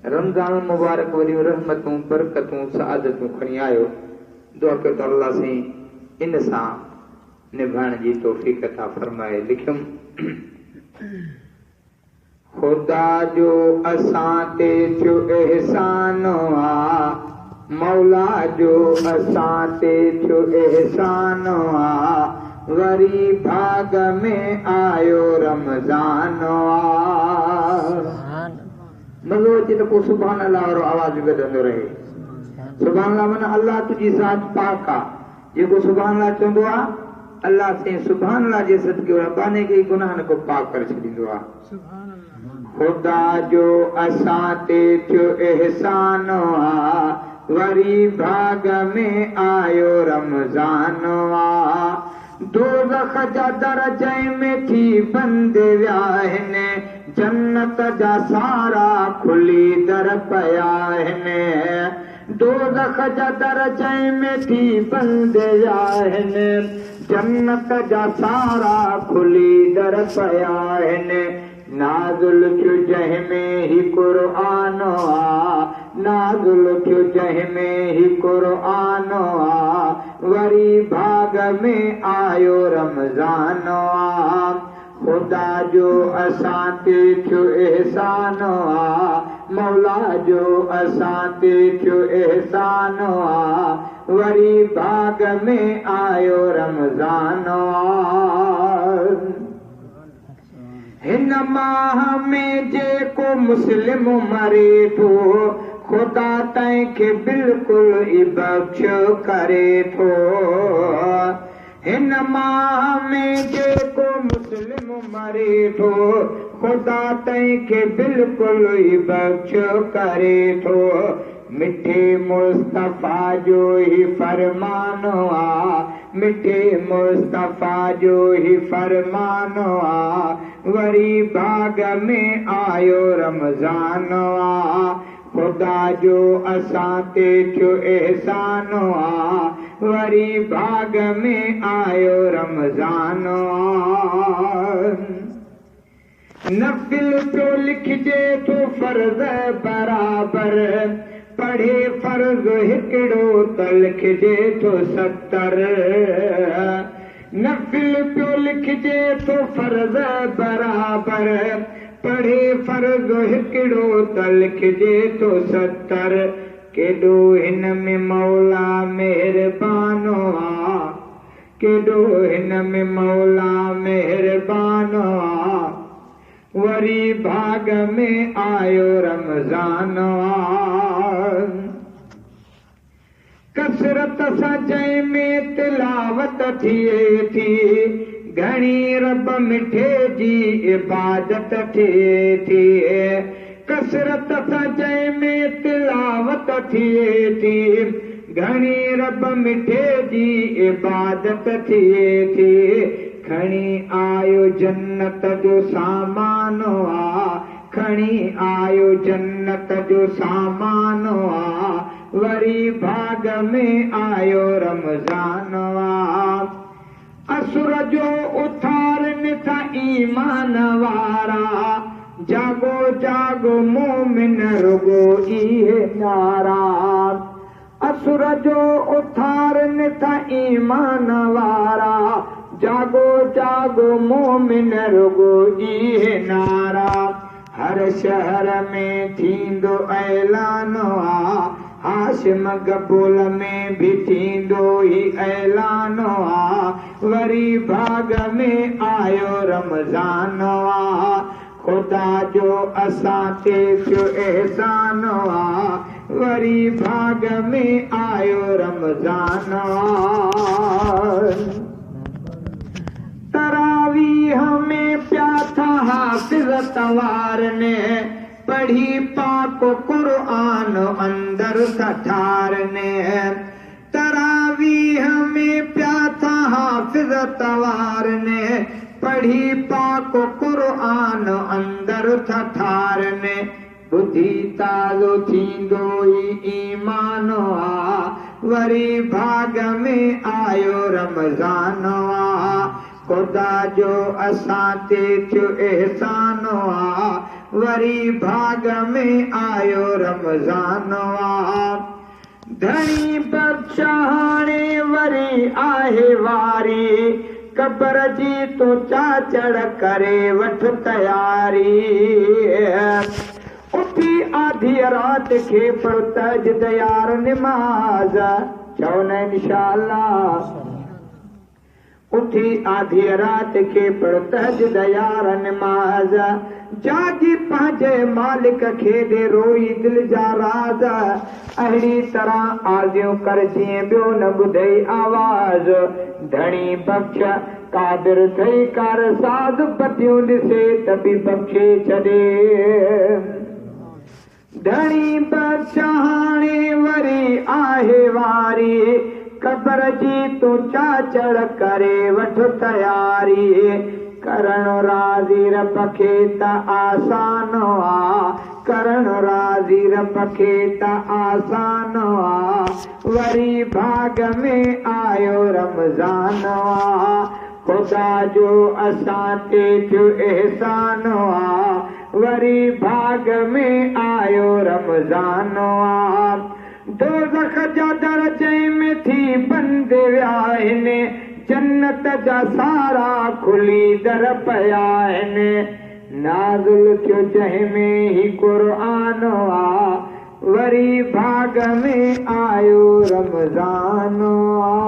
रमज़ान मुबारक वलियूं रहमतूं बरकतूं सआदतूं खणी आयो। दुआ कयो त अल्लाह साईं इन सां निभाइण जी तौफ़ीक़ अता फरमाए। लिखियुमि खुदा जो असां ते थियो एहसान आ, मौला जो असां ते थियो एहसान आ, वरी भाग में आयो रमज़ान आ। मज़ो अचे त पोइ सुभान अल्लाह वारो आवाज़ वधंदो रहे। सुभान अल्लाह माना अल्लाह तुंहिंजी ज़ात पाक आहे। जेको सुभान अल्लाह चवंदो आहे अल्लाह साईं सुभान अल्लाह जे सदके रब्बाने खे गुनाहनि खां पाक करे छॾींदो आहे। खुदा जो असां ते थियो एहसान आ, वरी भाग में आयो रमज़ान आ। दोज़ख जा दर जंहिं में थी बंद विया आहिनि, जन्नत जा सारा खुली दर पिया आहिनि। दोज़ख जा दर जंहिं में थी बंद विया आहिनि, जन्नत जा सारा खुली दर पिया आहिनि। नाज़ुल थियो जंहिं में ही क़ुरआन आ, नाज़ुल थियो जंहिं में ही क़ुरआन आ, वरी भाग में आयो रमज़ान आ। खुदा जो असां ते थियो एहसान आ, मौला जो असां ते थियो एहसान आ, वरी भाग में आयो रमज़ान आ। हिन माह में जेको मुस्लिम मरे थो, खुदा तंहिंखे बिल्कुलु ई बख़्श करे थो। हिन माह में जेको मुस्लिम मरे थो, खुदा तंहिंखे बिल्कुलु ई बख़्श करे थो। मिठे मुस्तफ़ा जो ही फरमान आ, मिठे मुस्तफ़ा जो ही फरमान आ, वरी भाग में आयो रमज़ान आ। खुदा जो असां ते थियो एहसान आ, वरी भाग में आयो रमज़ान आ। नफ़िल पियो लिखिजे थो फर्ज़ बराबर, पढ़े फर्ज़ हिकिड़ो त लिखिजे थो 70। नफ़िल पियो लिखिजे थो फर्ज़ बराबर, पढ़े फर्ज़ हिकिड़ो त लिखिजे थो 70। केॾो हिन में मौला महिरबान आ, केॾो हिन में मौला महिरबान आ, वरी भाग में आयो रमज़ान आ। कसरत सां जंहिं में तिलावत थिए थी, घणी रब मिठे जी इबादत थिए थी। कसरत सां जंहिं में तिलावत थिए थी, घणी रब मिठे जी इबादत थिए थी। खणी आयो जन्नत जो सामान आ, खणी आयो जन्नत जो सामान आ, वरी भाग में आयो रमज़ान आ। असुर जो उथारनि था ईमान वारा, जागो जागो मोमिन रुगो इहे नारा। असुर जो उथारनि था ईमान वारा, जागो जागो मोमिन रुगो इहे नारा। हर शहर में थींदो ऐलान आ, हाशिम गबूल में भी थींदो ही ऐलान आ, वरी भाग में आयो रमज़ान आ। खुदा जो असां ते थियो एहसान आ, वरी भाग में आयो रमज़ान आ। तरावीह में प्या था हाफ़िज़ तवार ने, पढ़ी पाक कुरआन अंदर सठारने। तरावीह में प्या था हाफ़िज़ तवार ने, पढ़ी पाक कुरआन अंदर सठारने। बुद्धि ताज़ो थींदो ही ईमान आ, वरी भाग में आयो रमज़ान आ। खुदा जो असां ते थियो एहसान आ, वरी भाग में आयो रमज़ान आ धणी बख्शा हाणे वरी आहे वारी कब्र जी तो चाचड़ करे वठ तयारी उठी आधी रात के पढ़ तहज्जुद यार निमाज़ चओ न इंशाअल्लाह उठी आधी रात के पढ़ तहज्जुद यार निमाज़ जागी पंहिंजे मालिक खे ॾे रोई दिल जा राज़ अहिड़ी तरह आज़ियूं कर जीअं ॿियो न ॿुधई आवाज़ धणी बख्श कादिर थई कर साध पतियूं ॾिसे त बि बख्शे छॾे धणी बख्श हाणे वरी आहे वारी कब्र जी तूं चाचड़ करे वठ तयारी करण राज़ी रब खे त आसान आ करण राज़ी रब खे त आसान आ वरी भाग में आयो रमज़ान आ खुदा जो असां ते थियो एहसान आ वरी भाग में आयो रमज़ान आ दोज़ख जा दर जंहिं में थी बंद विया आहिनि जन्नत जा सारा खुली दर पिया आहिनि नाज़िल थियो जंहिं में ही क़ुर्आन आ वरी भाग में आयो रमज़ान आ